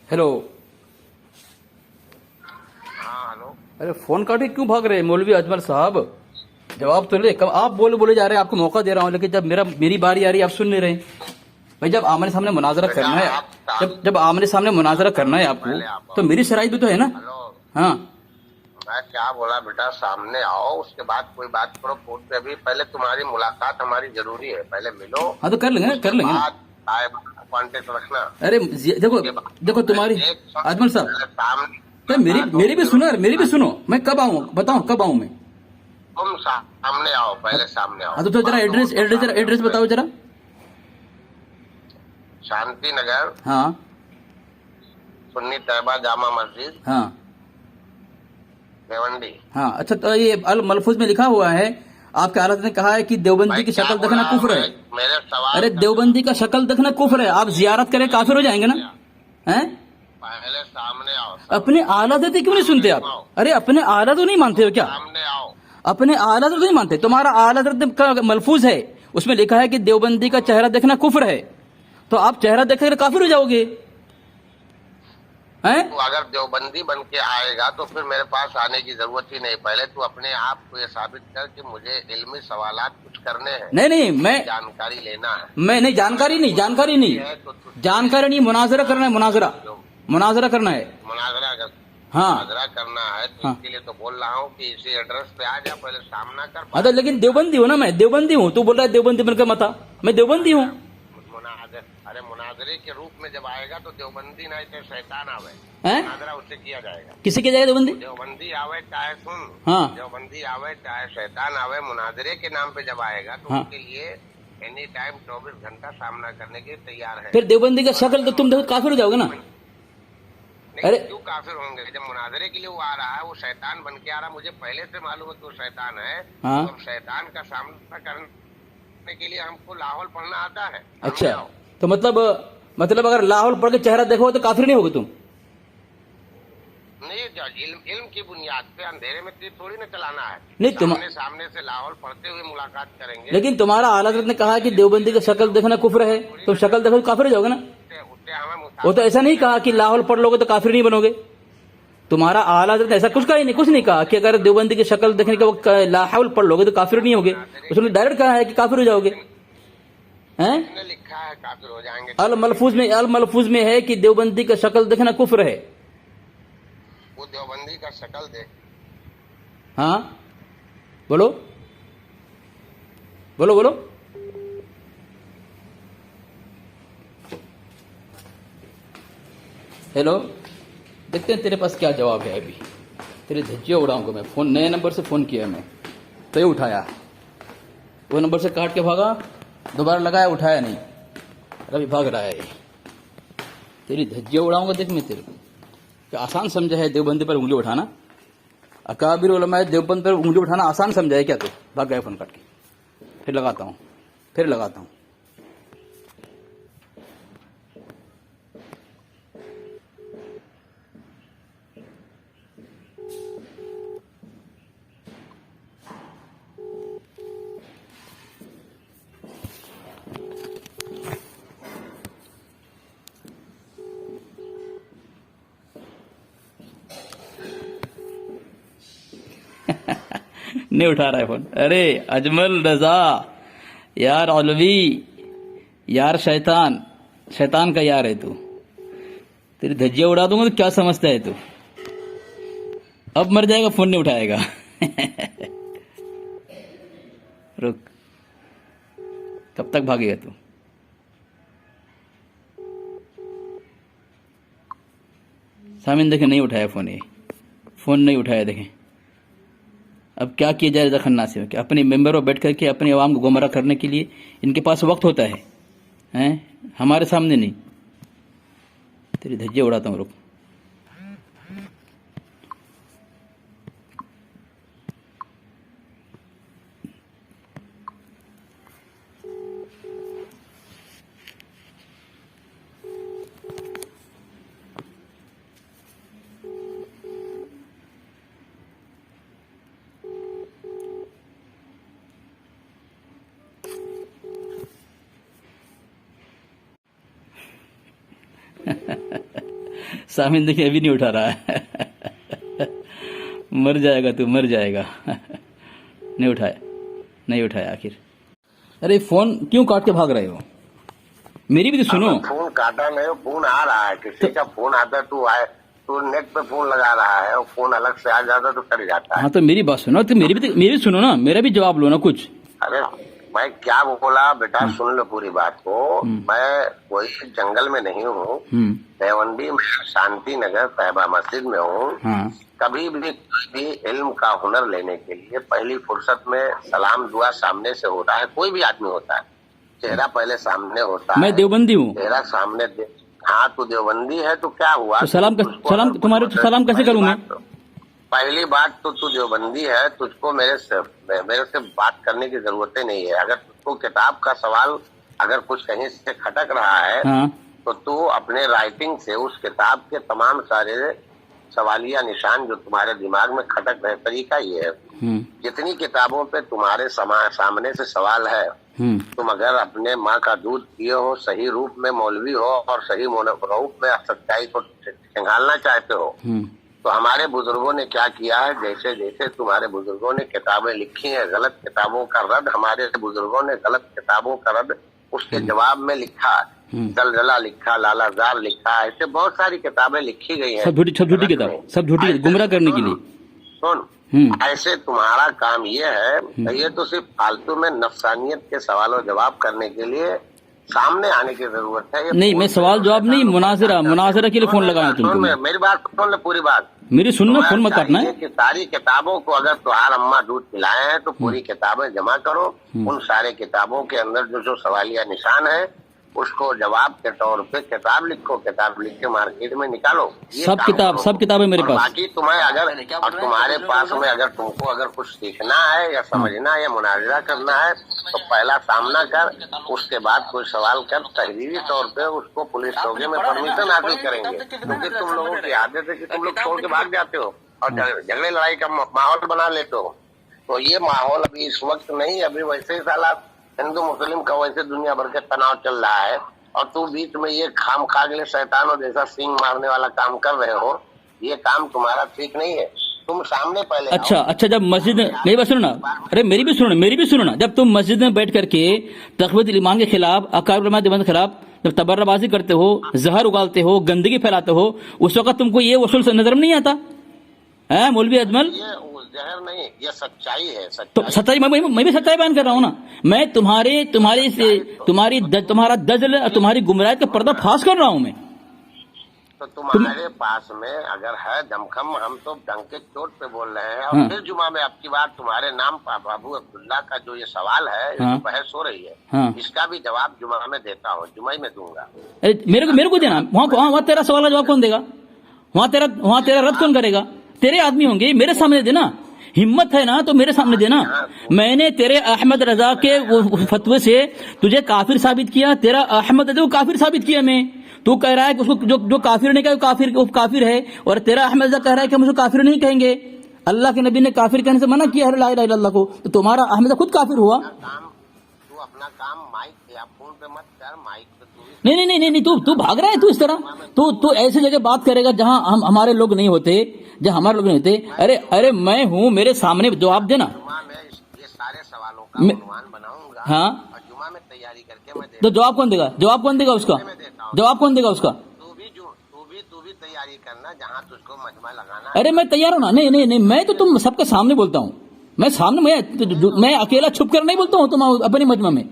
Hello. हाँ hello. अरे phone काटे क्यों भाग रहे हैं मौलवी अजमल साहब? जवाब तो ले। कब आप बोले बोले जा रहे हैं, आपको मौका दे रहा हूँ, लेकिन जब मेरी बारी आ रही है आप सुन नहीं रहे। भाई जब आमने सामने मुनाजरा बेटा करना है, आप जब जब आमने सामने मुनाजरा करना है आपको, पहले आप तो आओ। मेरी शराइ भी तो है ना। हेलो। हाँ मैं क्या बोला बेटा, सामने आओ उसके बाद कोई बात करो फोन पे। अभी पहले तुम्हारी मुलाकात हमारी जरूरी है, पहले मिलो हाँ तो कर लेंगे ना, कर उसके लेंगे ना। बाद आए कांटेक्ट रखना। अरे देखो, उसके बाद देखो तुम्हारी एक अजमल साहब, पहले सामने तो मेरी मुलाकात मेरी होगी भी जरूर। सुनो यार, मेरी भी सुनो। मैं कब आऊँ बताओ, कब आऊँ मैं? तुम सामने आओ, पहले सामने आओ, हाँ तो जरा बात हो एड्रेस तो एड्रेस जरा सामने आओ एड्रेस बताओ पहले। जरा। शांति नगर, हाँ सुन्नी तैयबा जामा मस्जिद, हाँ भिवंडी। हाँ। अच्छा तो ये अल मलफूज में लिखा हुआ है, आपके अदालत ने कहा है कि देवबंदी भाई की क्या शक्ल देखना बोला, कुफ्र है। मेरे सवाल अरे का देवबंदी का शक्ल देखना कुफ्र है, आप जियारत करें काफिर हो जाएंगे ना। सामने आओ, हैं? पहले सामने आओ, अपने सामने आला हज़रत क्यों नहीं सामने सुनते तुम आप? आओ, अरे अपने आला तो नहीं मानते हो तुम क्या? सामने आओ। अपने आला हज़रत नहीं मानते? तुम्हारा आला हज़रत का मलफूज है, उसमें लिखा है कि देवबंदी का चेहरा देखना कुफ्र है, तो आप चेहरा देखकर काफिर हो जाओगे। हैं? तू अगर देवबंदी बन के आएगा तो फिर मेरे पास आने की जरूरत ही नहीं। पहले तू अपने आप को ये साबित कर कि मुझे इल्मी सवालात कुछ करने हैं, नहीं नहीं, मैं जानकारी लेना है। मैं नहीं, जानकारी नहीं, जानकारी नहीं, है तो जानकारी नहीं, मुनाजरा करना है, मुनाजरा, जो मुनाजरा करना है। मुनाजरा हाँ मुनाजरा करना है तो हाँ इसके लिए तो बोल रहा हूँ कि इसी एड्रेस पे आ जा, पहले सामना कर। हाँ। तो लेकिन देवबंदी हूँ ना, मैं देवबंदी हूँ। तू बोल रहा है देवबंदी बनकर मत आ, मैं देवबंदी हूँ। अरे मुनाजरे के रूप में जब आएगा तो देवबंदी नहीं तो शैतान आवे, हैं? मुनाजरा उससे किया जाएगा। किसी की जगह देवबंदी? देवबंदी आवे चाहे सुन, हाँ देवबंदी आवे चाहे शैतान आवे, मुनाजरे के नाम पे जब आएगा तो हाँ। उसके लिए एनी टाइम 24 घंटा सामना करने के लिए तैयार है। फिर देवबंदी का शक्ल तो तुम देखो काफिर हो जाओगे ना। नहीं, अरे क्यों काफिर होंगे? जब मुनाजरे के लिए वो आ रहा है, वो शैतान बन के आ रहा है, मुझे पहले से मालूम है कि वो शैतान है। हाँ। तो अब शैतान का सामना करने के लिए हमको लाहौल पढ़ना आता है। अच्छा, समझ आओ। तो मतलब अगर लाहौल पढ़ के चेहरा देखो तो काफिर नहीं होगे तुम? नहीं, जो इल्म की बुनियाद पे अंधेरे में तीर थोड़ी ना चलाना है। नहीं, सामने सामने से लाहौल पढ़ते हुए मुलाकात करेंगे। लेकिन तुम्हारा आला हज़रत ने कहा है कि देवबंदी का शक्ल देखना कुफ्र है, तुम शक्ल देखो तो काफिर हो जाओगे ना। उससे हमें वो तो ऐसा नहीं कहा कि लाहौल पढ़ लोगे तो काफिर नहीं बनोगे। तुम्हारा आला हज़रत ने ऐसा कुछ कहा ही नहीं, कुछ नहीं कहा कि अगर देवबंदी की शक्ल देखने के वक्त लाहौल पढ़ लोगे तो काफिर नहीं होगे। उसने डायरेक्ट कहा है कि काफिर हो जाओगे। हैं? ने लिखा है काफिर हो जाएंगे। अल मलफूज में है कि देवबंदी का शक्ल देखना कुफ्र है। वो देवबंदी का शक्ल देख। हाँ बोलो बोलो बोलो। हेलो, देखते हैं तेरे पास क्या जवाब है। अभी तेरे धज्जियाँ उड़ाऊंगा मैं। फोन नए नंबर से फोन किया मैं, तो ये उठाया, वो नंबर से काट के भागा, दोबारा लगाया उठाया नहीं, अभी भाग रहा है ये। तेरी धज्जियाँ उड़ाऊंगा देख मैं तेरे को। क्या आसान समझा है देवबंदी पर उंगली उठाना? अकाबिर उलमा देवबंद पर उंगली उठाना आसान समझा है क्या तू? भाग गया फोन काट के। फिर लगाता हूँ, फिर लगाता हूँ। नहीं उठा रहा है फोन। अरे अजमल रजा यार, औलवी यार, शैतान, शैतान का यार है तू। तेरी धज्जियां उड़ा दूंगा तो क्या समझता है तू? अब मर जाएगा, फोन नहीं उठाएगा। रुक, कब तक भागेगा तू? सामिन देखे नहीं उठाया फोन, ये फोन नहीं उठाया देखें। अब क्या किया जाए रजा खन्ना से? अपने मेंबरों बैठ करके अपनी आवाम को गुमराह करने के लिए इनके पास वक्त होता है, हैं? हमारे सामने नहीं। तेरी धज्जियां उड़ाता हूँ, रुक। सामिन देखिए अभी नहीं उठा रहा है। मर जाएगा तू, मर जाएगा। नहीं उठाया आखिर। अरे फोन क्यों काट के भाग रहे हो? मेरी भी तो सुनो। फोन काटा नहीं, फोन आ रहा है, किसी का फोन आता तू आए, तू नेट पे फोन लगा रहा है और फोन अलग से आ जाता तो कट जाता है। हाँ तो मेरी बात सुनो, तो मेरी भी सुनो ना, मेरा भी जवाब लो ना कुछ। अरे मैं क्या बोला बेटा, सुन लो पूरी बात को। मैं कोई जंगल में नहीं हूँ, देवंडी में शांति नगर साहिबा मस्जिद में हूँ। हाँ। कभी भी इल्म का हुनर लेने के लिए पहली फुर्सत में सलाम दुआ सामने से होता है। कोई भी आदमी होता है, चेहरा पहले सामने होता है। मैं देवबंदी हूँ। चेहरा सामने हाँ तो देवबंदी है तो क्या हुआ? तो सलाम तुम्हारे सलाम कैसे करूँ मैं? पहली बात तो तू देवबंदी है, तुझको मेरे से बात करने की जरूरत ही नहीं है। अगर तुझको किताब का सवाल अगर कुछ कहीं से खटक रहा है, हाँ। तो तू अपने राइटिंग से उस किताब के तमाम सारे सवालिया निशान जो तुम्हारे दिमाग में खटक रहे, तरीका ये है, जितनी किताबों पे तुम्हारे सामने से सवाल है, तुम अगर अपने माँ का दूध पिए हो, सही रूप में मौलवी हो और सही रूप में सच्चाई को संभालना चाहते हो, तो हमारे बुजुर्गों ने क्या किया है, जैसे जैसे तुम्हारे बुजुर्गों ने किताबें लिखी हैं, गलत किताबों का रद्द हमारे बुजुर्गों ने गलत किताबों का रद्द उसके जवाब में लिखा, जलजला लिखा, लालाजार लिखा, ऐसे बहुत सारी किताबें लिखी गई हैं। सब झूठी किताब, सब झूठी, गुमराह करने के लिए। सुन, ऐसे तुम्हारा काम ये है, ये तो सिर्फ फालतू में नफसानियत के सवालों जवाब करने के लिए सामने आने की जरूरत है। नहीं, मैं सवाल जवाब नहीं, मुनाजरा के लिए फोन लगाया तुमको। मेरी बात सुन ले, पूरी बात मेरी सुनना, फोन मत काटना है। कि सारी किताबों को अगर तुम्हार अम्मा दूध पिलाए हैं तो पूरी किताबें जमा करो। उन सारे किताबों के अंदर जो सवालिया निशान है उसको जवाब के तौर पे किताब लिखो, किताब लिख के मार्केट में निकालो। सब किताबें मेरे पास। बाकी तुम्हें अगर और तुम्हारे पास में अगर तुमको अगर कुछ सीखना है या समझना है या मुनाजरा करना है तो पहला सामना कर, उसके बाद कोई सवाल कर, तहरीरी तौर पे उसको पुलिस चौकी में परमिशन हासिल करेंगे। क्योंकि तुम लोगों की आदत है कि तुम लोग छोड़ के भाग जाते हो और झगड़े लड़ाई का माहौल बना लेते हो। तो ये माहौल अभी इस वक्त नहीं, अभी वैसे ही साला हिंदू मुस्लिम का वैसे दुनिया भर के तनाव चल रहा है और तू बीच में ये खाम खा के लिए शैतानों जैसा सींग मारने वाला काम कर रहे हो। ये काम तुम्हारा ठीक नहीं है, तुम सामने पहले अच्छा, जब मस्जिद में मेरी बात सुनो ना, अरे मेरी भी सुनो ना, जब तुम मस्जिद में बैठ करके तक़वीत ईमान के खिलाफ, अकाबिर उलमा देवबंद के खिलाफ जब तबर्राबाजी करते हो, जहर उगालते हो, गंदगी फैलाते हो, उस वक्त तुमको ये उसूल नजर नहीं आता है मौलवी अजमल? जहर नहीं, ये सच्चाई है। तो सच्चाई मैं भी सच्चाई बयान कर रहा हूँ ना। मैं तुम्हारा दजल और तुम्हारी गुमराह का पर्दा फाश कर रहा हूँ मैं। तो तुम्हारे पास में अगर है दमखम, हम तो डंके चोट पे बोल रहे हैं। और फिर जुमा में आपकी बात तुम्हारे नाम बाबू अब्दुल्ला का जो ये सवाल है, बहस हो रही है, इसका भी जवाब जुमा में देता हूँ, जुमा में दूंगा। मेरे को देना, वहाँ तेरा सवाल का जवाब कौन देगा? वहाँ तेरा रद्द कौन करेगा? तेरे आदमी होंगे, मेरे सामने देना। हिम्मत है ना तो मेरे सामने देना। मैंने तेरे अहमद रजा के फतवे से तुझे काफिर साबित किया, तेरा अहमद रजा को काफिर साबित किया मैं। तू कह रहा है कि उसको जो काफिर नहीं कहा वो काफिर है, और तेरा अहमद रजा कह रहा है कि हम उसको काफिर नहीं कहेंगे। अल्लाह के नबी ने काफिर कहने से मना किया है ला इलाहा इल्लल्लाह को, तो तुम्हारा अहमद खुद काफिर हुआ। तू अपना काम माइक या फोन पे मत कर, माइक पे नहीं, तू भाग रहा है। तू इस तरह तू ऐसी जगह बात करेगा जहां हमारे लोग नहीं होते, जहां हमारे लोग नहीं होते। अरे मैं हूँ, मेरे सामने जवाब देना। ये सारे सवालों का अनुमान बनाऊंगा, हाँ, और जुमा में तैयारी करके मैं तो जवाब कौन देगा? जवाब कौन देगा उसका? तू भी तैयारी करना, जहाँ तुझको मजमा लगाना। अरे मैं तैयार हूँ ना। नहीं, मैं तो तुम सबके सामने बोलता हूँ। मैं अकेला छुप कर नहीं बोलता हूँ तुम अपने मजमा में,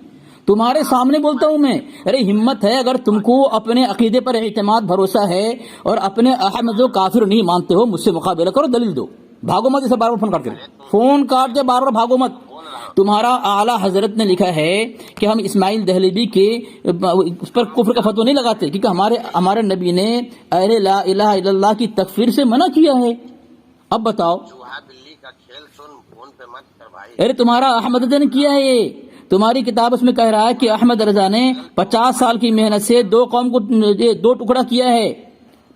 तुम्हारे सामने बोलता हूं मैं। अरे हिम्मत है, अगर तुमको अपने अकीदे पर एतमाद भरोसा है और अपने अहमद को काफिर नहीं मानते हो, मुझसे मुकाबला करो, दलील दो। भागो मत, इसे बार बार फोन काट के बार बार भागो मत। तुम्हारा आला हजरत ने लिखा है कि हम इस्माइल दहलवी के उस पर कुफ्र का फतवा नहीं लगाते, क्योंकि हमारे नबी ने अरे ला इलाहा इल्लल्लाह की तकफीर से मना किया है। अब बताओ, बिल्ली का खेल सुन, फोन पे मत कर भाई। अरे तुम्हारा अहमद रजा ने किया है ये, तुम्हारी किताब उसमें कह रहा है कि अहमद रजा ने 50 साल की मेहनत से 2 कौम को 2 टुकड़ा किया है।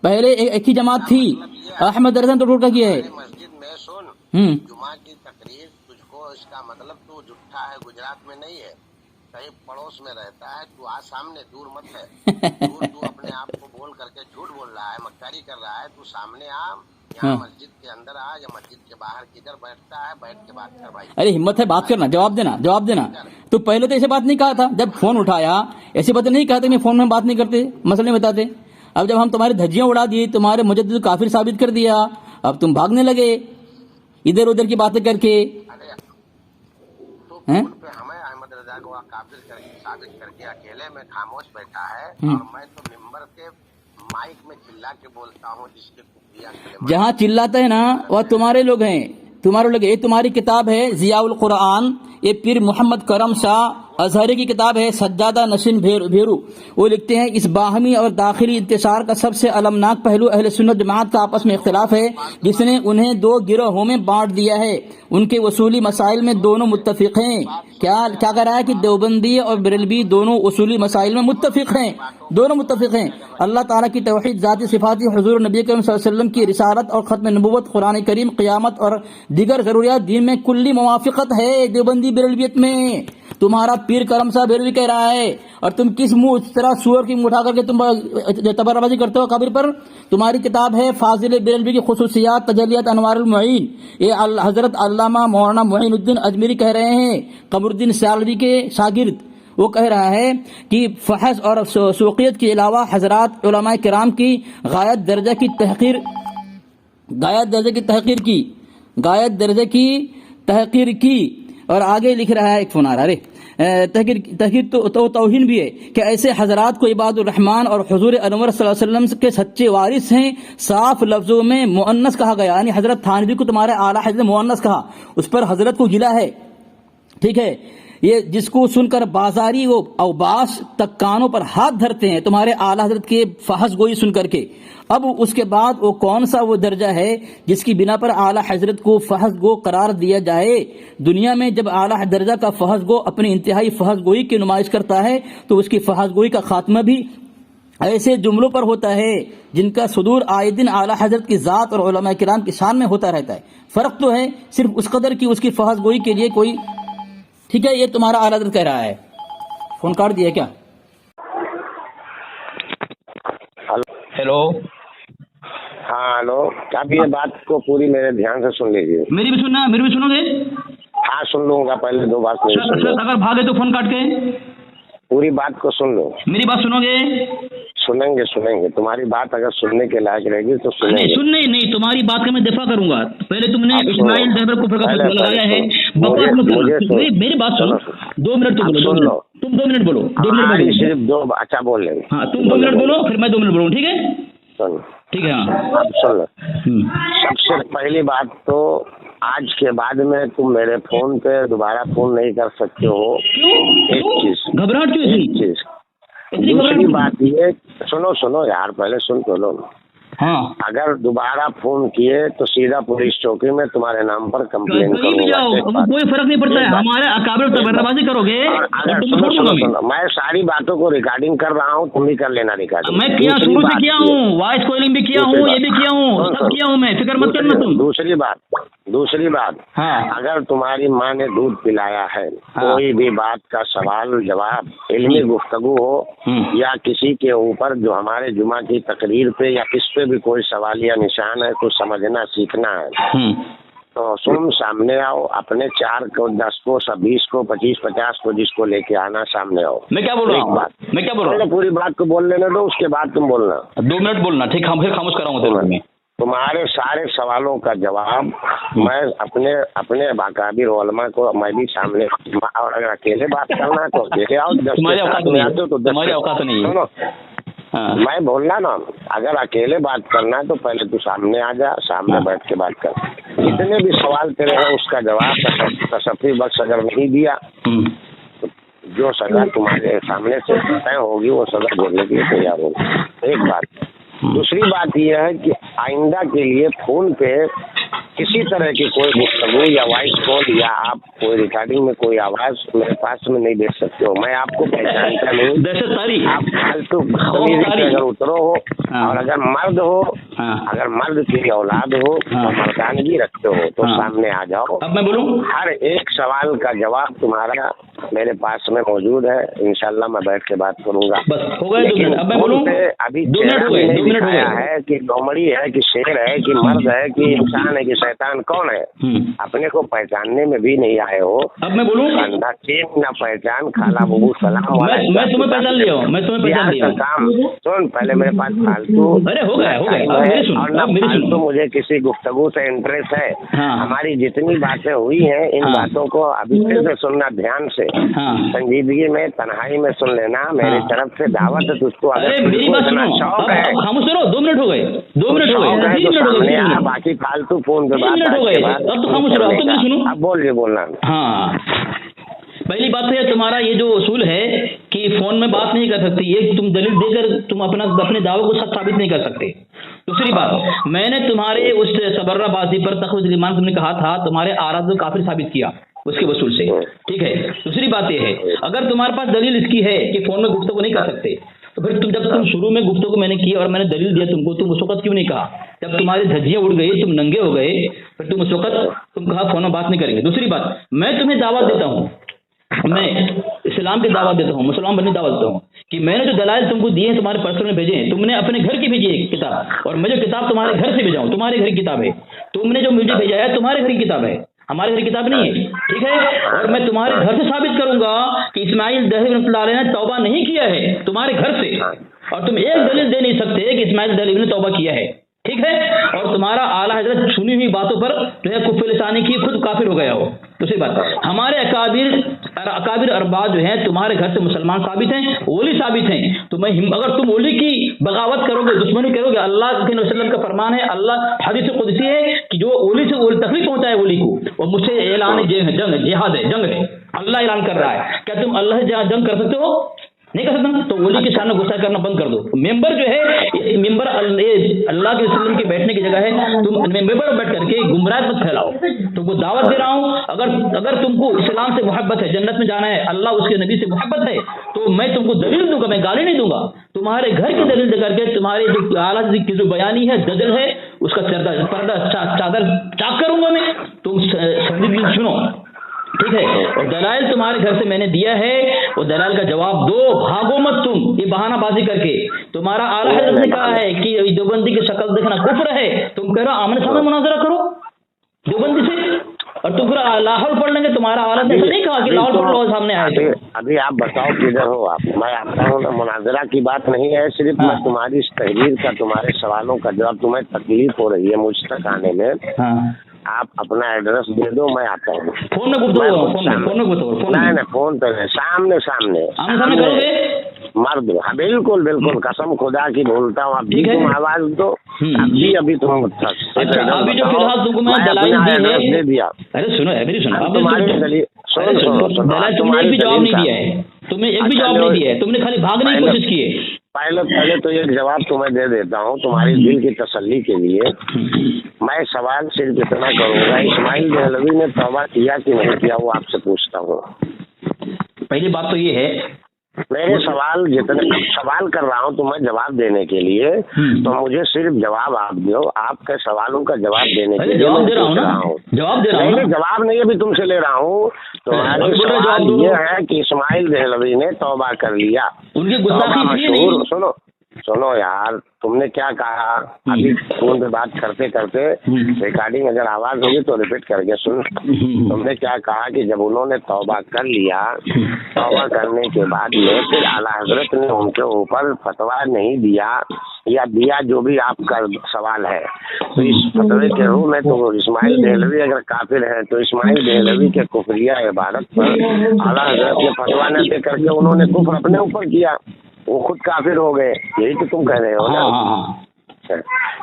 पहले एक ही जमात थी, अहमद रजा ने 2 टुकड़ा किया है। मस्जिद में सुन, जुमा की तकरीर तुझको, इसका मतलब तू झूठा है, गुजरात में नहीं है, कहीं पड़ोस में रहता है, तू आ सामने, दूर मत है। दूर तू अपने आप को बोल करके झूठ बोल रहा है, मक्कारी कर रहा है, तू सामने आ, यहाँ मस्जिद के अंदर आ या मस्जिद के बाहर किधर बैठता है, बैठ के बात कर भाई। अरे हिम्मत है बात करना, जवाब देना, जवाब देना। तो पहले तो ऐसे बात नहीं कहा था, जब फोन उठाया ऐसी बात नहीं कहा था, मैं फोन में बात नहीं करते, मसले बताते। अब जब हम तुम्हारी धज्जियां उड़ा दी, तुम्हारे मुजद्दिद काफिर साबित कर दिया, अब तुम भागने लगे इधर उधर की बातें करके। अरे तो फोन पे हमें अहमद रजा को काफिर करके साबित करके अकेले में खामोश बैठा है, और मैं तो मिंबर के माइक में चिल्ला के बोलता हूँ, जिसके कुफरिया जहाँ चिल्लाते हैं ना वह तुम्हारे लोग हैं, तुम्हारे लोग। ये तुम्हारी किताब है जियाउल कुरान, ये पीर मोहम्मद करम शाह अजहरी की किताब है, सज्जादा नशीन भेरू। वो लिखते हैं इस बाहमी और दाखिली इंतशार का सबसे अलमनाक पहलू अहले सुन्नत जमात का आपस में इख्तिलाफ है, जिसने उन्हें दो गिरोहों में बांट दिया है। उनके वसूली मसाइल में दोनों मुत्तफिक हैं। क्या कह रहा है कि देवबंदी और बरेलवी दोनों उसूली मसाइल में मुत्तफिक हैं, दोनों मुत्तफिक हैं। अल्लाह ताला की तौहीद, जाती सिफाती, हुजूर नबी करीम सल्लल्लाहु अलैहि वसल्लम की रिसालत और खत्म नबुव्वत, कुरान करीम, क़यामत और दीगर जरूरियात दीन में कुल्ली मुवाफिकत है देवबंदी बरेलवियत में। तुम्हारा पीर करम साहब बेरवी कह रहा है, और तुम किस मुंह इस तरह सुअर की मुंह उठा करके तुम तबर्राबाजी करते हो कब्र पर। तुम्हारी किताब है फाजिल बेरलवी की खुसूसियात तजलियात अनवारुल मुईन, ये हजरत अल्लामा मौलाना मुईनुद्दीन अजमेरी कह रहे हैं, कमरुद्दीन सियालवी के शागिर्द। वो कह रहा है कि फहस और सूक़ियत के अलावा हजरात उलमाए किराम की गायत दर्जे की तहकीर की। और आगे लिख रहा है, एक फोन आ रहा है, तहकीर तो तौहीन भी है कि ऐसे हजरात को इबादुर रहमान और हुजूर अनवर सल्लल्लाहु अलैहि वसल्लम के सच्चे वारिस हैं। साफ लफ्जों में मुअन्नस कहा गया, यानी हजरत थानवी को तुम्हारे आला हजरत मुअन्नस कहा, उस पर हजरत को गिला है। ठीक है, ये जिसको सुनकर बाजारी वो अवबास तक कानों पर हाथ धरते हैं तुम्हारे आला हजरत के फहस गोई सुन करके। अब उसके बाद वो कौन सा वो दर्जा है जिसकी बिना पर आला हजरत को फहस गो करार दिया जाए। दुनिया में जब आला दर्जा का फहस गो अपनी इंतहाई फहस गोई की नुमाइश करता है, तो उसकी फहस गोई का खात्मा भी ऐसे जुमलों पर होता है जिनका सुदूर आए दिन आला हजरत की जात और उलमा किराम की शान में होता रहता है। फर्क तो है सिर्फ उस कदर की उसकी फहस गोई के लिए कोई। ठीक है, ये तुम्हारा आला हजरत कह रहा है। फोन काट दिया क्या? हेलो। हाँ हेलो, आप ये बात को पूरी मेरे ध्यान से सुन लीजिए। मेरी भी सुनना, मेरी भी सुनोगे? हाँ सुन लूंगा, पहले दो बात मेरी सुन लो। अगर भागे तो फोन काट के पूरी बात को सुन लो। मेरी बात सुनोगे? सुनेंगे सुनेंगे, तुम्हारी बात अगर सुनने के लायक रहेगी तो सुनेंगे। नहीं सुन नहीं, तुम्हारी बात का मैं दफा करूंगा। पहले तुमने इस्माइल ड्राइवर को लगाया है, बकवास मत करो। मेरी बात सुनो, 2 मिनट तो बोलो। सुन लो, तुम 2 मिनट बोलो, 2 मिनट बोलो, सिर्फ 2। अच्छा बोल लेंगे। हाँ तुम 2 मिनट बोलो, फिर मैं 2 मिनट बोलूँ। ठीक है, सुन, ठीक है। हाँ अब सुन लो। सबसे पहली बात तो आज के बाद में तुम मेरे फोन पे दोबारा फोन नहीं कर सकते हो। एक चीज, घबराहट क्यों? एक चीज। दूसरी बात ये, सुनो यार, पहले सुन तो लो। हाँ, अगर दोबारा फोन किए तो सीधा पुलिस चौकी में तुम्हारे नाम पर कंप्लेन करूंगा। कोई फर्क नहीं पड़ता है, हमारे अकाबिर तबर्राबाजी करोगे। सुनो, मैं सारी बातों को रिकॉर्डिंग कर रहा हूँ, तुम भी कर लेना रिकॉर्डिंग। मैं किया, शुरू से किया हूँ, वॉइस कॉलिंग भी किया हूँ, ये भी किया हूँ, सब किया हूँ मैं, फिक्र मत करना तुम। दूसरी बात, हाँ, अगर तुम्हारी माँ ने दूध पिलाया है, कोई भी बात का सवाल जवाब, इल्मी गुफ्तगू हो या किसी के ऊपर जो हमारे जुमा की तकरीर पे या किस पे भी कोई सवाल या निशान है, तो समझना सीखना है। तो तुम सामने आओ, अपने 4 को 10 को 20 को 25 50 को जिसको लेके आना सामने आओ। मैं क्या बोल रहा हूँ? मैं क्या बोल रहा हूँ? पूरी बात को बोल लेने दो, उसके बाद तुम बोलना। 2 मिनट बोलना, ठीक? हम फिर खामोश कराऊंगा। तुम्हारे सारे सवालों का जवाब मैं अपने बाकाबिर उलमा को मैं भी सामने, और अगर अकेले बात करना है तो अकेले आओ। तुम्हारी औकात नहीं है। हाँ। मैं बोलना ना, अगर अकेले बात करना है तो पहले तू सामने आ जा, सामने बैठ के बात कर। जितने भी सवाल तेरे हैं उसका जवाब तसफ़ी बख्श अगर नहीं दिया तो जो सजा तुम्हारे सामने से तय होगी वो सजा बोलने के लिए तैयार होगी। एक बात। दूसरी बात यह है कि आइंदा के लिए फोन पे किसी तरह की कोई गुफ्तगू या वॉइस कॉल या आप कोई रिकॉर्डिंग में कोई आवाज मेरे पास में नहीं देख सकते हो। मैं आपको पहचानता नहीं। आप फालतू बदतमीजी से अगर उतरो हो और अगर मर्द हो हाँ। अगर मर्द की औलाद हो हाँ। और मर्दानगी रखते हो तो हाँ। सामने आ जाओ। अब मैं बोलूं, हर एक सवाल का जवाब तुम्हारा मेरे पास में मौजूद है, इंशाल्लाह मैं बैठ के बात करूंगा। बस हो गए 2 लेकिन मिनट। अब मैं बोलूं, अभी 2 मिनट हो गए, 2 मिनट हो गए। है कि लोमड़ी है कि शेर है कि मर्द है कि इंसान है कि शैतान कौन है, अपने को पहचानने में भी नहीं आए हो। अब मैं बोलूं, कंधा चीन न पहचान खाला बबू सलाम वाला मैं तुम्हें पहचान लिया हूँ, मैं तुम्हें पहचान लिया हूँ। काम सुन, पहले मेरे पास फालतू अरे हो गया, हो गया। अब मेरी सुनो, और अब मेरी फालतू सुनो। मुझे किसी गुफ्तगू से इंटरेस्ट है। हाँ। हमारी जितनी बातें हुई हैं इन हाँ। बातों को अभी फिर से सुनना ध्यान से, हाँ। संजीदगी में तन्हाई में सुन लेना। मेरी हाँ। तरफ से दावत है तुझको। अरे अगर मेरी तुझको बात इतना सुनो, शौक है, अब खामोश रहो। 2 मिनट हो गए, 2 मिनट हो गए, शौक है 3 तो मिनट हो गए, सामने 3 आ, मिनट, बाकी फालतू फोन पे 3 बात मिनट हो आज गए। के बाद अब तो खामोश रहो, अब तो मेरी सुनो। अब बोल बोलना। हाँ, पहली बात तो है तुम्हारा ये जो उसूल है कि फोन में बात नहीं कर सकती, ये तुम दलील देकर तुम अपने दावे को सच साबित नहीं कर सकते। दूसरी बात, मैंने तुम्हारे उस सबर्राबाजी पर तखवीद ईमान तुमने कहा था, तुम्हारे आराज़ को काफिर साबित किया उसके वसूल से, ठीक है। दूसरी बात यह है, अगर तुम्हारे पास दलील इसकी है कि फोन में गुफ्तगू नहीं कर सकते, तो फिर जब तुम शुरू में गुफ्तगू मैंने की और मैंने दलील दिया तुमको, तुम उस वक्त क्यों नहीं कहा? जब तुम्हारी धज्जियां उड़ गई, तुम नंगे हो गए, फिर तुम उस वक्त तुम कहा फोन में बात नहीं करेंगे। दूसरी बात, मैं तुम्हें दावत देता हूँ, मैं इस्लाम की दावत देता हूँ, मुसलमान बनने की दावत देता हूँ कि मैंने जो दलाइल तुमको दिए हैं, तुम्हारे पर्सनल में भेजे हैं, तुमने अपने घर की भेजी है किताब, और मैं जो किताब तुम्हारे घर से भेजा हूँ, तुम्हारे घर की किताब है। तुमने जो मुझे भेजा है तुम्हारे घर की किताब है, हमारे घर की किताब नहीं है, ठीक है। और मैं तुम्हारे घर से साबित करूंगा कि इस्माइल दहलवी रहमतुल्लाह अलैह ने तौबा नहीं किया है तुम्हारे घर से, और तुम एक दलील दे नहीं सकते कि इस्माइल दहलवी ने तौबा किया है, ठीक है। और तुम्हारा आला हजरत सुनी हुई बातों पर जो है कुफ्र लिसानी की, खुद काफिर हो गया हो। दूसरी बात, हमारे अकाबिर अरबाज जो हैं तुम्हारे घर से मुसलमान साबित हैं, ओली साबित हैं। तो मैं अगर तुम ओली की बगावत करोगे, दुश्मनी करोगे, अल्लाह के नबी सल्लल्लाहु अलैहि वसल्लम का फरमान है, अल्लाह हदीस कुदसी है कि जो ओली से ओली तकलीफ पहुंचाए ओली को, और मुझसे ऐलान जंग जिहाद है, जंग है, अल्लाह ऐलान कर रहा है। क्या तुम अल्लाह से जंग कर सकते हो? नहीं कर सकते। तो ओली के सामने गुस्सा करना बंद कर दो। मेंबर जो है, मेंबर अल्लाह के वसल्लम के बैठने की जगह है, तुम मेंबर पर बैठ करके गुमराह मत फैलाओ। तुमको दावत दे रहा हूँ, अगर तुमको इस्लाम से मोहब्बत है, जन्नत में जाना है, अल्लाह उसके नबी से मोहब्बत है, तो मैं तुमको दलील दूंगा, मैं गाली नहीं दूंगा। तुम्हारे घर की दलील दे करके तुम्हारे जो आला की जो बयानी है, दजल है, उसका पर्दा चादर चाक करूंगा मैं। तुम संजीदगी सुनो, ठीक है। और दलाइल तुम्हारे घर से मैंने दिया है, और दलाइल का जवाब दो, भागो मत तुम ये बहानाबाजी करके। तुम्हारा आला हज़रत ने कहा है कि देवबंदी की शक्ल देखना कुफ्र है, तुम कह रहे हो आमने सामने मुनाजरा करो देवबंदी से, और तुम फिर लाहौर पढ़ लेंगे। तुम्हारा आला ने नहीं कहा कि लाहौर पढ़ लो सामने आए। अभी आप बताओ किधर हो आप? मैं आता हूँ ना, मुनाजरा की बात नहीं है, सिर्फ मैं तुम्हारी इस तहरीर का, तुम्हारे सवालों का जवाब, तुम्हें तकलीफ हो रही है मुझ तक आने में, आप अपना एड्रेस दे दो, मैं आता हूँ। फोन में गुफ्तगू, नहीं फोन पे सामने करोगे मर्द। हाँ बिल्कुल बिल्कुल, कसम खुदा की बोलता हूँ। अभी तुम आवाज दो, अभी तुम अच्छा, अभी जो फिलहाल तुमको मैं दलाइल दी है, दिया। अरे सुनो, मेरी सुनो, तुम्हारी दलाइल तुमने एक भी जवाब नहीं दिया है, तुमने एक भी जवाब नहीं दिया है, तुमने खाली भागने की कोशिश की है। पहले तो एक जवाब तुम्हें दे देता हूँ तुम्हारी दिल की तसल्ली के लिए। मैं सवाल सिर्फ इतना करूंगा, इस्माइल दहलवी ने तौबा किया कि नहीं किया, वो आपसे पूछता हूँ। पहली बात तो ये है, मेरे सवाल जितने सवाल कर रहा हूँ तुम्हें जवाब देने के लिए, तो मुझे सिर्फ जवाब आप दो। आपके सवालों का जवाब देने के लिए जवाब दे रहा हूँ, जवाब दे रहा हूँ। जवाब नहीं अभी तुमसे ले रहा हूँ। तुम्हारे सवाल ये है कि इस्माइल दहलवी ने तौबा कर लिया, उनकी गुस्ताखी मशहूर। सुनो यार, तुमने क्या कहा अभी फोन पे बात करते करते, रिकॉर्डिंग अगर आवाज होगी तो रिपीट करके सुन। तुमने क्या कहा कि जब उन्होंने तौबा कर लिया, तौबा करने के बाद में फिर आला हजरत ने उनके ऊपर फतवा नहीं दिया, या दिया, जो भी आपका सवाल है, तो इस फतवे के रूप में तो इस्माइल दहलवी अगर काफिर है, तो इस्माइल दहलवी के कुफरिया इबादत पर आला हजरत ने फतवा न दे करके उन्होंने कुफ्र अपने ऊपर किया, वो खुद काफिर हो गए। यही तो तुम कह रहे हो ना?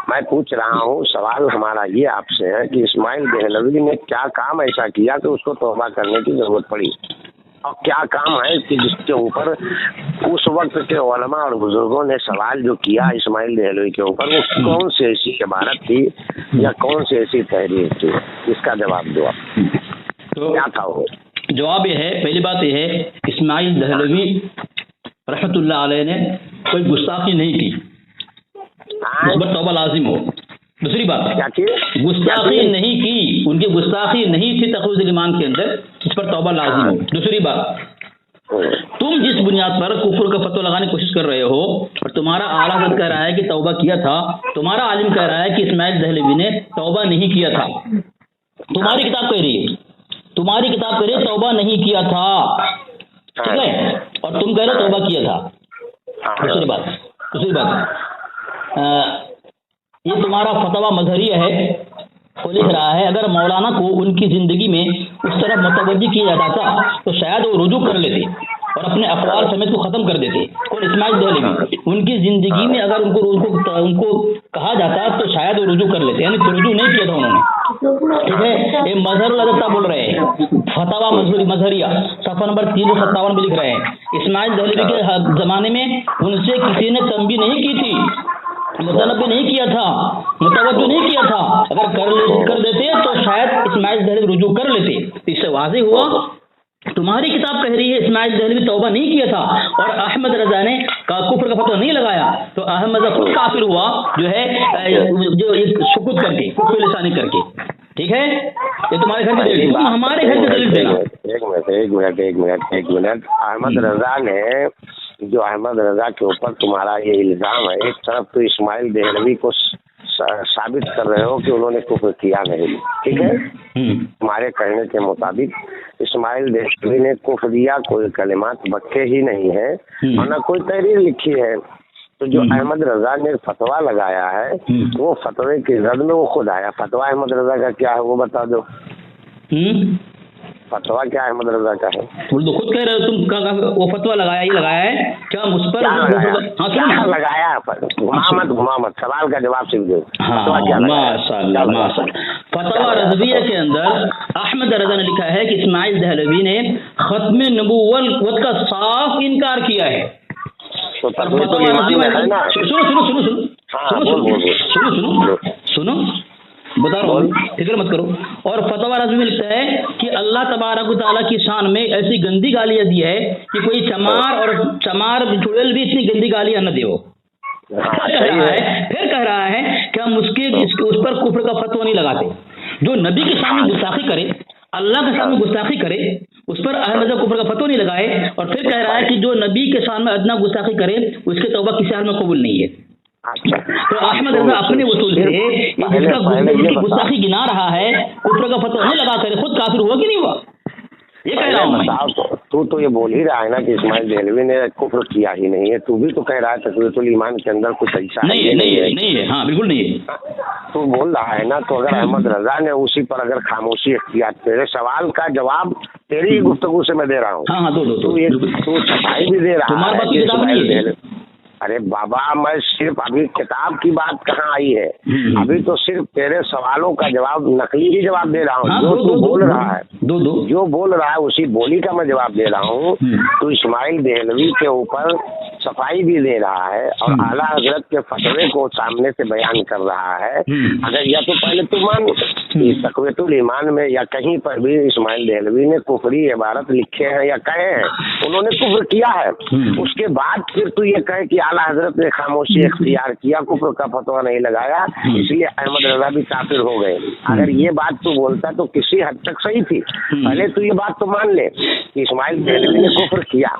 मैं पूछ रहा हूँ, सवाल हमारा ये आपसे है कि इस्माइल दहलवी ने क्या काम ऐसा किया कि उसको तौबा करने की जरूरत पड़ी, और क्या काम है कि जिसके ऊपर उस वक्त के उलमा और बुजुर्गों ने सवाल जो किया इस्माइल दहलवी के ऊपर, वो कौन सी ऐसी इबारत थी या कौन सी ऐसी तहरीर थी? इसका जवाब दो आप। तो क्या था वो? जवाब ये है, पहली बात ये है, इस्माइल दहलवी रहमतुल्लाह अलैह ने कोई गुस्ताखी नहीं की। हाँ, है? उस पर तौबा लाजिम हो। दूसरी बात, क्या चीज? गुस्ताखी नहीं की, उनकी गुस्ताखी नहीं थी तक़वीज़ुल ईमान के अंदर, इस पर तौबा लाजिम हो। दूसरी बात, तुम जिस बुनियाद पर कुफर का फतवा लगाने की कोशिश कर रहे हो और तुम्हारा आला हज़रत कह रहा है कि तौबा किया था, तुम्हारा आलिम कह रहा है कि इस्माइल दहलवी ने तौबा नहीं किया था। तुम्हारी किताब कह रही है, तुम्हारी किताब कह रही है तौबा नहीं किया था, ठीक है, और तुम कह रहे हो तौबा किया था। दूसरी बात, ये तुम्हारा फतवा मजहरिया है। वो लिख रहा है अगर मौलाना को उनकी जिंदगी में उस तरफ मुतवज्जो किया जाता था तो शायद वो रुजू कर लेते और अपने अक़वाल समेत को खत्म कर देते। कौन? इस्माइल दहलवी। उनकी जिंदगी में अगर उनको कहा जाता तो शायद वो रुजू कर लेते, यानी रुजू नहीं किया था उन्होंने, ठीक है। ये मजहरुल अदत्ता बोल रहे हैं, फतवा मजहरिया सफ़ा नंबर 357 में लिख रहे हैं, इस्माइल दहलवी के ज़माने में उनसे किसी ने तंबी नहीं की थी, मुतनब्बी नहीं किया था, मुतवज्जो नहीं किया था। अगर कर देते तो शायद इस्माइल दहलवी रुजू कर लेते। इससे वाज़ेह हुआ तुम्हारी किताब कह रही है इस्माइल दहलवी तौबा नहीं किया था और अहमद रजा ने कुफ्र का फतवा नहीं लगाया, तो अहमद रजा खुद काफिर हुआ, जो है जो एक सुकुत करके, कुफ्र लिसानी करके, ठीक है। ये तुम्हारे घर की दलील, तुम हमारे घर की दलील देना। एक मिनट। अहमद रजा ने, जो अहमद रजा के ऊपर तुम्हारा ये इल्जाम है, एक तरफ तो इस्माइल दहलवी को साबित कर रहे हो कि उन्होंने कुफ्र किया नहीं, ठीक है। तुम्हारे कहने के मुताबिक इस्माइल दहलवी ने कुफ्र दिया, कोई कलिमात बक्के ही नहीं है और न कोई तहरीर लिखी है। तो जो अहमद रजा ने फतवा लगाया है वो फतवे की रद में वो खुद आया। फतवा अहमद रजा का क्या है वो बता दो। फतवा क्या अहमद रजा का है? खुद कह रहे हो तुम, वो फतवा लगाया ही लगाया है क्या उस पर? हाँ लगाया, घुमा मत, सवाल का जवाब सिर्फ दो। माशाअल्लाह। फतवा रज़विया के अंदर अहमद रजा ने लिखा है कि इस्माइल दहलवी ने खत्म नबुव्वत का साफ इनकार किया है। सुनो बता रहा हूँ, फिक्र मत करो। और फतवा रज़वी में लिखता है कि अल्लाह तबारक व तआला की शान में ऐसी गंदी गालियाँ दी है कि कोई चमार चुड़ैल भी इतनी गंदी गालियाँ न दे। फिर कह रहा है कि हम उस पर कुफ्र का फतवा नहीं लगाते। जो नबी के सामने गुस्ताखी करे, अल्लाह के सामने गुस्ताखी करे, उस पर अहमद कुफ्र का फतवा नहीं लगाए। और फिर कह रहा है कि जो नबी के सामने अदना गुस्ताखी करे उसके तौबा किसी हाल में कबूल नहीं है। तो अहमद रजा अपने वसूल से जिसका गुस्ताखी गिना रहा है, कुफ्र का फतवा नहीं लगा कर खुद काफिर हुआ कि नहीं हुआ, ये कह रहा हूँ मैं। तू तो ये बोल ही रहा है ना कि इस्माइल दहलवी ने कुफ्र किया ही नहीं है। तू भी तो कह रहा है तक़वीयुल ईमान के अंदर कुछ ऐसा नहीं है। हाँ बिल्कुल नहीं है। तू बोल रहा है ना, तो अगर अहमद रजा ने उसी पर अगर खामोशी किया, तेरे सवाल का जवाब तेरी ही गुफ्तगू से मैं दे रहा हूँ। हाँ दो तू सफाई भी दे रहा है। अरे बाबा, मैं सिर्फ अभी किताब की बात कहाँ आई है, अभी तो सिर्फ तेरे सवालों का जवाब, नकली ही जवाब दे रहा हूँ। जो तू बोल रहा है, जो बोल रहा है उसी बोली का मैं जवाब दे रहा हूँ। तो इस्माइल दहलवी के ऊपर सफाई भी दे रहा है और आला हजरत के फतवे को सामने से बयान कर रहा है। अगर या तो पहले तू मान तक़वीयुल ईमान में या कहीं पर भी इस्माइल दहलवी ने कुफरी इबारत लिखे हैं या कहे हैं, उन्होंने कुफ्र किया है, उसके बाद फिर तू ये कहे कि आला हजरत ने खामोशी इख्तियार किया, कुफ्र का फतवा नहीं लगाया, इसलिए अहमद रजा भी काफिर हो गए। अगर ये बात तू बोलता तो किसी हद तक सही थी। पहले तू ये बात तो मान ले कि इस्माइल दहलवी ने कुफ्र किया।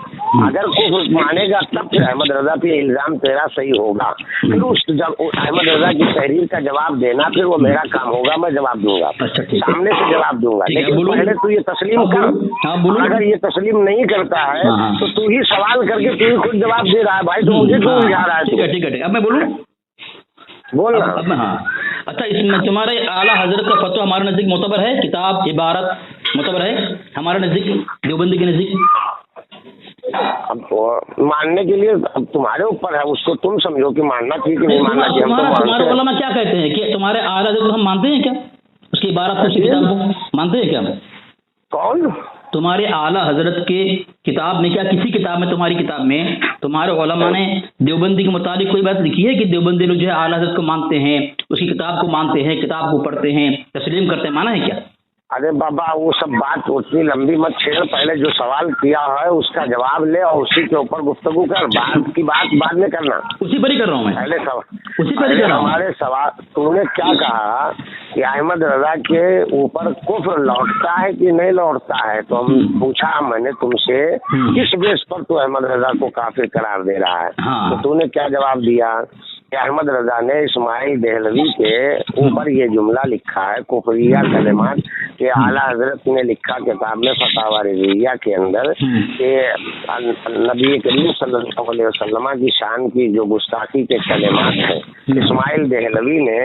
अगर कुफ्र मानेगा तब फिर अहमद रजा पे इल्जाम तेरा सही होगा। फिर उस अहमद रजा की तहरीर का जवाब देना फिर वो मेरा काम होगा, मैं जवाब दूंगा, सामने से जवाब दूंगा। लेकिन पहले तू ये तस्लीम कर। अगर ये तस्लीम नहीं करता है तो तू ही सवाल करके तू ही खुद जवाब दे रहा है। भाई तो मुझे क्यों जा रहा है? ठीक है। अब मैं बोलूँ? बोल ना। अब हाँ, अच्छा, इसमें तुम्हारे आला हजरत का फतवा हमारे नजदीक मोतबर है, किताब इबारत मोतबर है हमारे नजदीक, देवबंदी के नजदीक। अब मानने के लिए अब तुम्हारे ऊपर है, उसको तुम समझो कि मानना चाहिए कि नहीं मानना चाहिए। तुम्हारे उलमा क्या कहते हैं कि तुम्हारे आला हजरत हम मानते हैं क्या? उसकी इबारत को, किताब को मानते हैं क्या? कौन? तुम्हारे आला हजरत के किताब में, क्या किसी किताब में, तुम्हारी किताब में तुम्हारे उलमा ने देवबंदी के मुताबिक कोई बात लिखी है कि देवबंदी लोग जो है आला हजरत को मानते हैं, उसकी किताब को मानते हैं, किताब को पढ़ते हैं, तस्लीम करते हैं, माना है क्या? अरे बाबा वो सब बात उतनी लंबी मत छेड़, पहले जो सवाल किया है उसका जवाब ले और उसी के ऊपर गुफ्तगू कर, बात की बात बाद में करना। उसी पर ही कर रहा हूँ मैं, पहले उसी पर ही कर रहा हूँ। हमारे सवाल तूने क्या कहा कि अहमद रजा के ऊपर कुफ्र लौटता है कि नहीं लौटता है, तो हम पूछा मैंने तुमसे किस बेस पर तू अहमद रजा को काफिर करार दे रहा है। तो तूने क्या जवाब दिया कि अहमद रजा ने इस्माइल देहलवी के ऊपर ये जुमला लिखा है कुफरिया कलिमात के, आला हजरत ने लिखा किताब में फतावा रिज़विया के अंदर कि नबी करीम सल्लल्लाहु अलैहि वसल्लम की शान की जो गुस्ताखी के कलिमात हैं इस्माइल देहलवी ने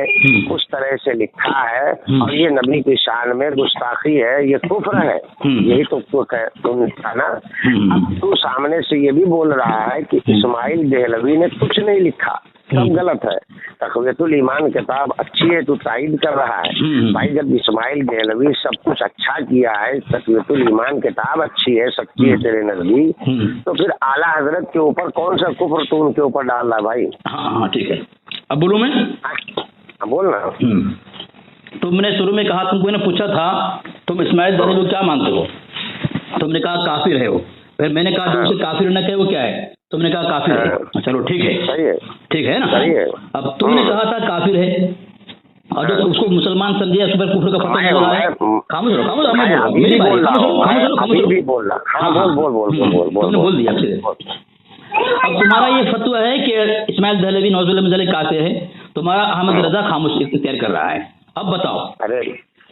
उस तरह से लिखा है और ये नबी की शान में गुस्ताखी है, ये कुफ्र है। यही तो तुमने कहा ना। अब तू सामने से ये भी बोल रहा है कि इस्माइल देहलवी ने कुछ नहीं लिखा, सब गलत है। तक़वियतुल ईमान किताब अच्छी है, तू तायद कर रहा है। भाई जब इस्माइल देहलवी सब कुछ अच्छा किया है, तक़वियतुल ईमान किताब अच्छी है, सच्ची है तेरे नजदीक, तो फिर आला हजरत के ऊपर कौन सा कुफ्र तू उनके ऊपर डाल रहा है भाई? हाँ ठीक है, अब बोलूँ मैं? बोल ना। तुमने शुरू में कहा, तुमको ने पूछा था तुम इस्माइल देहलवी को क्या मानते हो, तुमने कहा काफिर है वो। फिर मैंने कहा जो उसे काफिर न कहे वो क्या है, तुमने कहा काफिर है। चलो ठीक है, सही है, ठीक है ना, सही है। अब तुमने कहा था काफिर है और जो उसको मुसलमान समझे उस पर कुफ्र का फतवा लगा है। खामोश रहो, खामोश रहो, मैं बोल रहा हूँ, मेरी बारी, खामोश रहो, खामोश रहो, खामोश रहो, बोल रहा। हाँ बोल बोल बोल बोल बोल, तुमने बोल दिया। अब तुम्हारा ये फतवा है कि इस्माइल देहलवी नौजुल काफिर है, तुम्हारा अहमद रजा खामोश इख्तियार कर रहा है। अब बताओ। अरे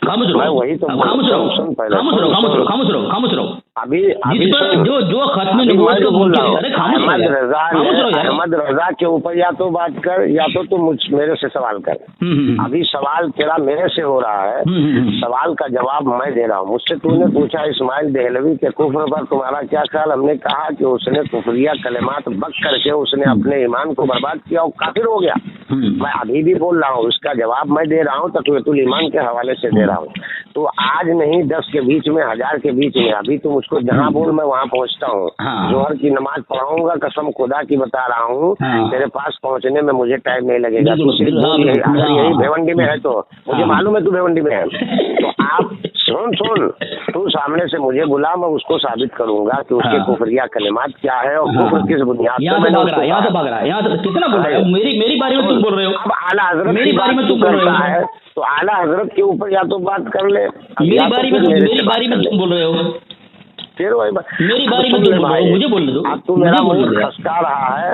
खामोश रहो, वही तो खामोश रहो, खामोश रहो, खामोश रहो, खामोश रहो, खामोश रहो। अभी जो खत्म नबूवत को मुमकिन है। अरे खामोश रहो यार, अहमद रजा के ऊपर या तो बात कर या तो तुम मेरे से सवाल कर। अभी सवाल तेरा मेरे से हो रहा है, सवाल का जवाब मैं दे रहा हूँ। मुझसे तूने पूछा इस्माइल देहलवी के कुफ्र पर तुम्हारा क्या ख्याल, हमने कहा कि उसने कुफरिया कलिमात बक करके उसने अपने ईमान को बर्बाद किया और काफिर हो गया। मैं अभी भी बोल रहा हूँ, उसका जवाब मैं दे रहा हूँ, तक़वियतुल ईमान के हवाले से दे रहा हूँ। तो आज नहीं 10 के बीच में, 1000 के बीच में, अभी तुम उसको जहाँ बोल मैं वहाँ पहुँचता हूँ। जोहर की नमाज पढ़ाऊंगा, कसम खुदा की बता रहा हूँ, तेरे पास पहुँचने में मुझे टाइम नहीं लगेगा। अगर यही भिवंडी में है तो मुझे मालूम है तू भिवंडी में है, तो आप सुन तू सामने से मुझे बुला, मैं उसको साबित करूंगा कि उसके कुफरिया कलिमात क्या है और कुफ्र किस बुनियाद पर। यहाँ तो भाग रहा है, यहाँ तो कितना बोल रहा है। मेरी बारी में तुम बोल रहे हो। अब आला हजरत मेरी बारी में तुम बोल रहे हो, तो आला हजरत के ऊपर या तो बात कर ले। मेरी बारी में तुम बोल रहे हो, फिर वही मेरी बारी में तुम बोल रहे हो, मुझे बोलने दो। अब तू मेरा मूड खसका रहा है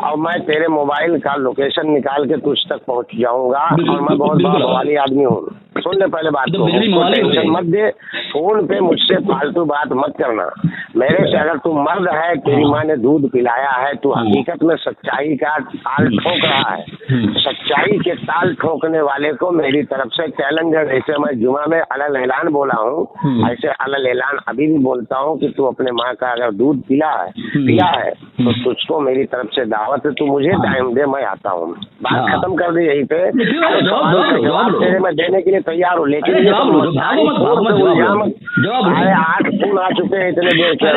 और मैं तेरे मोबाइल का लोकेशन निकाल के तुझ तक पहुंच जाऊंगा और मैं बहुत बवाली आदमी हूँ। सुन ले पहले बात को, टेंशन मत दे, फोन पे मुझसे फालतू बात मत करना। मेरे से अगर तू मर्द है, तेरी माँ ने दूध पिलाया है, तू हकीकत में सच्चाई का ताल ठोक रहा है। सच्चाई के ताल ठोकने वाले को मेरी तरफ से चैलेंज है। जैसे मैं जुमा में अलल ऐलान बोला हूँ, ऐसे अलल ऐलान अभी भी बोलता हूँ कि तू अपने माँ का अगर दूध पिया है तो तुझको मेरी तरफ से दावत है, तू मुझे टाइम दे, मैं आता हूँ। बात खत्म कर दे यहीं पे। जवाब तेरे मैं देने के लिए तैयार हूँ, लेकिन अरे 8 फोन आ चुके हैं इतने देर के।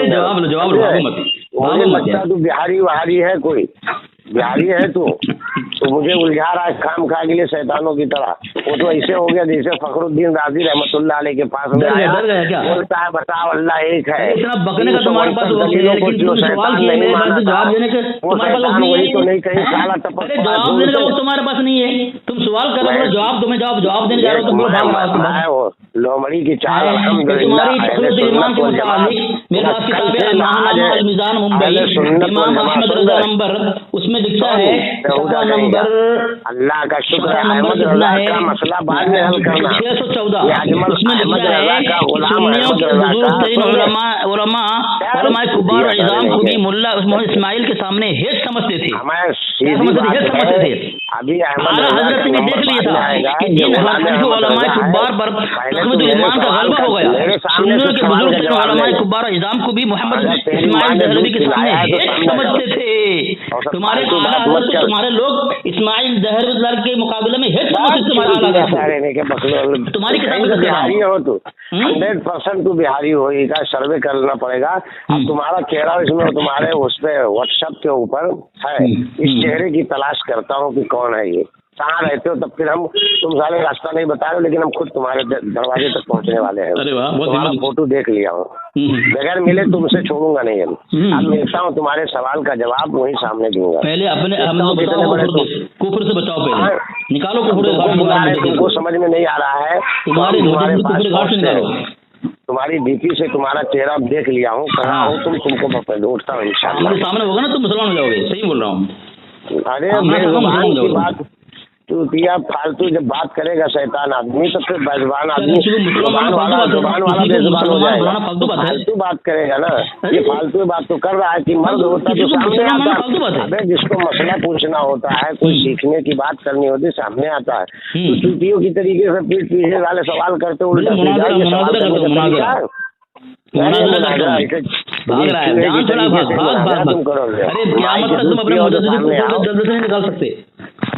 मुझे लगता है तू बिहारी है, कोई बिहारी है तू, तो मुझे उलझा रहा है खाम खा के लिए शैतानों की तरह। वो तो ऐसे हो गया जैसे फखरुद्दीन राजी रहमतुल्लाह अलैह के पास में आया, बोलता है बताओ अल्लाह एक है। इतना बकने का तुम्हारे पास वही तो नहीं कहीं साला टपक, जवाब देने का वक्त तुम्हारे पास नहीं है। तुम सवाल कर रहे हो, जवाब तुम्हें जवाब देने जा रहे हो, तुम लोमड़ी की चाल तुम्हारी ईमान के मुताबिक मेरे पास किताब है अल-मिज़ान मुंबई, इमाम अहमद रजा नंबर, उसमें लिखा है नंबर, अल्लाह का शुक्र है, अहमद रजा का मसला बाद में हल करना। 614 उसमें लिखा है सुन्नियों के बुजुर्ग तरीन उलमा कुबार और इज़ाम को भी मुल्ला इस्माइल के सामने हेट समझते थे। अभी आला हजरत ने देख लिया था कि जिन हकीकी उलमा कुबार पर ईमान का गलबा हो गया, सुन्नियों के बुजुर्ग तरीन उलमा कुबार और इज़ाम को भी मोहम्मद इस्माइल देहलवी के सामने हेट समझते थे। तुम्हारे आला हजरत को तुम्हारे लोग इस्माइल देहलवी के मुकाबले में हेट समझते थे। तुम्हारी किताब में बिहारी हो तो 100% तू बिहारी हो, इसका सर्वे करना पड़ेगा। अब तुम्हारा चेहरा इसमें तुम्हारे उस पे व्हाट्सएप के ऊपर है, इस चेहरे की तलाश करता हूँ कि कौन है ये। कहाँ रहते हो, तब फिर हम तुम साले रास्ता नहीं बता रहे हो, लेकिन हम खुद तुम्हारे दरवाजे तक पहुंचने वाले हैं। अरे वाह, बहुत तुम्हारा फोटो देख लिया हूँ, बगैर मिले तुमसे छोड़ूंगा नहीं। अब मिलता हूँ, तुम्हारे सवाल का जवाब वही सामने दूंगा। पहले अपने हम लोग कुफर से बचाओ, पहले निकालो तुमको समझ में नहीं आ रहा है, तुम्हारे निकालो। तुम्हारी डीपी से तुम्हारा चेहरा देख लिया हूँ, कहाँ हूँ तुमको उठता हूँ इंशाल्लाह। सामने होगा ना, तुम मुसलमान हो जाओगे, सही बोल रहा हूँ। अरे बेजुबान की बात तू दिया, फालतू जब बात करेगा शैतान आदमी तो फिर बेजुबान आदमी जुबान वाला बेजुबान हो जाएगा, फालतू बात करेगा ना। ये फालतू बात तो कर रहा है कि मर्द होता तो सामने आता। अबे जिसको मसला पूछना होता है, कोई सीखने की बात करनी होती, सामने आता है। तो चूतियों की तरीके से पीठ पीछे वाले सवाल करते उल्टा निकाल सकते।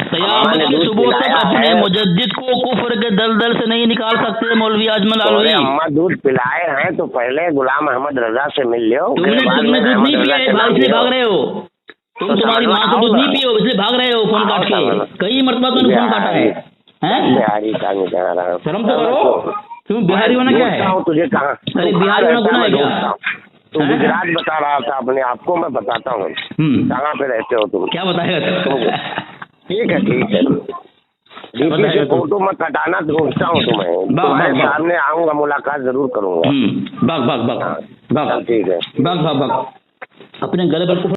सुबह तक अपने मुजद्दिद को कुफर के दलदल से नहीं निकाल सकते मौलवी आजमल आलवी। अम्मा दूध पिलाए हैं तो पहले गुलाम अहमद रजा से मिल लो। तुमने दूध नहीं पिया है, इसलिए भाग रहे हो। तुम्हारी माँ से दूध नहीं पियो, इसलिए भाग रहे हो फोन काट के। कई मरतबा तुमने फोन काटा है। बिहारी का नहीं कह रहा हूँ, शर्म तो करो। तुम बिहारी होना क्या है? तुझे कहाँ, अरे बिहारी होना गुनाह है क्या? तू गुजरात बता रहा था अपने आप को, मैं बताता हूँ कहाँ पे रहते हो तुम। क्या बताएगा? ठीक है डीपी से फोटो मत हटाना, ढूंढता हूँ तुम्हें, तुम्हारे सामने आऊंगा, मुलाकात जरूर करूंगा। भाग भाग भाग भाग, ठीक है, भाग भाग भाग। अपने गले पर